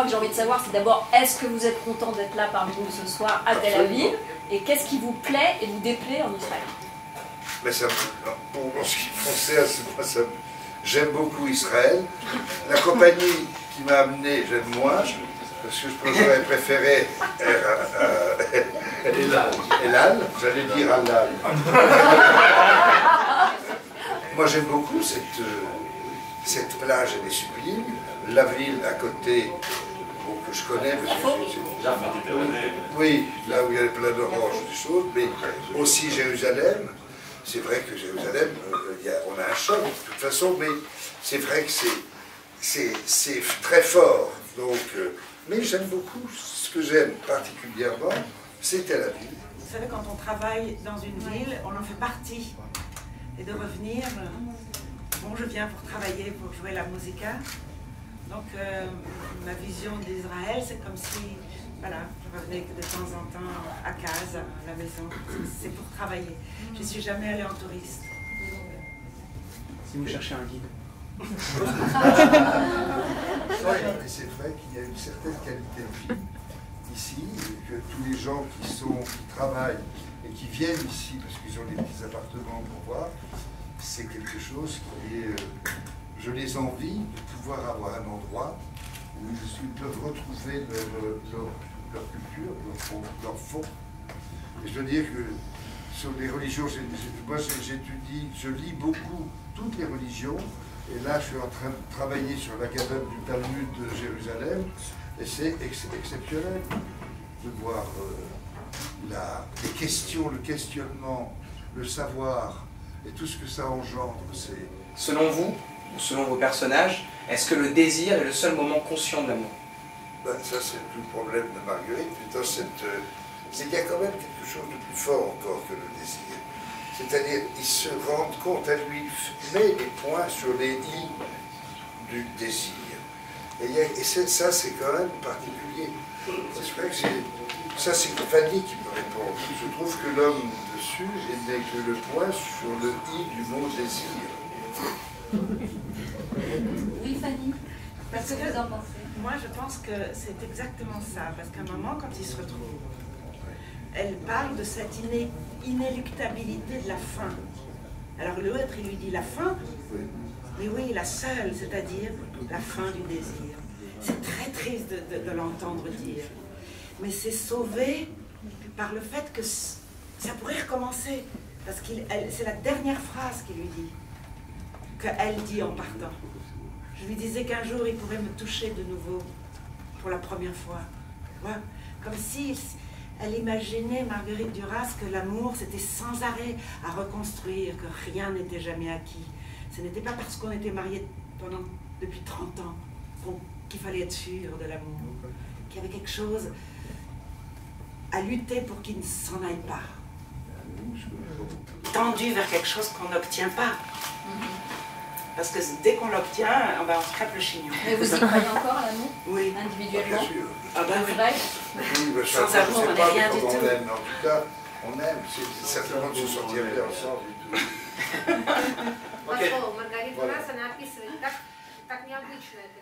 moi que j'ai envie de savoir, c'est d'abord, est-ce que vous êtes content d'être là parmi nous ce soir à Tel Aviv? Et qu'est-ce qui vous plaît et vous déplaît en Israël? Mais ça, en ce qui concerne, j'aime beaucoup Israël. La compagnie qui m'a amené, j'aime moins, parce que j'aurais préféré Elal, j'allais dire Halal. Moi j'aime beaucoup cette plage, elle est sublime. La ville à côté, bon, que je connais, oui, là où il y a plein d'oranges, des choses, mais aussi Jérusalem. C'est vrai que Jérusalem, on a un choc de toute façon, mais c'est vrai que c'est très fort. Donc, mais j'aime beaucoup, ce que j'aime particulièrement, c'est Tel Aviv. Vous savez, quand on travaille dans une ville, on en fait partie. Et de revenir, bon, je viens pour travailler, pour jouer la musica. Donc, ma vision d'Israël, c'est comme si, voilà, je revenais de temps en temps à casa, à la maison. C'est pour travailler. Je ne suis jamais allée en touriste. Si vous cherchez un guide. C'est vrai qu'il y a une certaine qualité de vie ici, et que tous les gens qui travaillent et qui viennent ici, parce qu'ils ont des petits appartements pour voir, c'est quelque chose qui est... je les envie de pouvoir avoir un endroit où ils peuvent retrouver leur culture, leur fond. Et je veux dire que sur les religions, moi j'étudie, je lis beaucoup toutes les religions, et là je suis en train de travailler sur la Gadol du Talmud de Jérusalem, et c'est exceptionnel de voir les questions, le questionnement, le savoir, et tout ce que ça engendre. Selon vous, ou selon vos personnages, est-ce que le désir est le seul moment conscient de l'amour? Ben, ça c'est tout le problème de Marguerite, c'est qu'il y a quand même quelque chose de plus fort encore que le désir. C'est-à-dire, il se rend compte, elle lui met les points sur les i du désir. Et ça, c'est quand même particulier. C'est vrai que ça, c'est Fanny qui me répond. Je trouve que l'homme dessus n'est que le point sur le i du mot désir. Oui, Fanny. Parce que vous en pensez? Moi, je pense que c'est exactement ça. Parce qu'à un moment, quand ils se retrouvent, elle parle de cette inéluctabilité de la fin. Alors l'autre, il lui dit la fin, mais oui, la seule, c'est-à-dire la fin du désir. C'est très triste de l'entendre dire. Mais c'est sauvé par le fait que ça pourrait recommencer. Parce que c'est la dernière phrase qu'il lui dit, qu'elle dit en partant. Je lui disais qu'un jour, il pourrait me toucher de nouveau, pour la première fois. Ouais. Comme si elle imaginait, Marguerite Duras, que l'amour, c'était sans arrêt à reconstruire, que rien n'était jamais acquis. Ce n'était pas parce qu'on était mariés depuis 30 ans qu'il fallait être sûr de l'amour, qu'il y avait quelque chose à lutter pour qu'il ne s'en aille pas. Tendu vers quelque chose qu'on n'obtient pas. Parce que dès qu'on l'obtient, on se crêpe le chignon. Mais vous y croyez encore à l'amour? Oui. Individuellement? Bien sûr. Ah ben oui. Oui, Sans amour, on n'est rien du tout. On aime, en tout cas, on aime. C'est certainement de se sentir bien ensemble et tout. Маргарита Дура, она описывает, как необычно это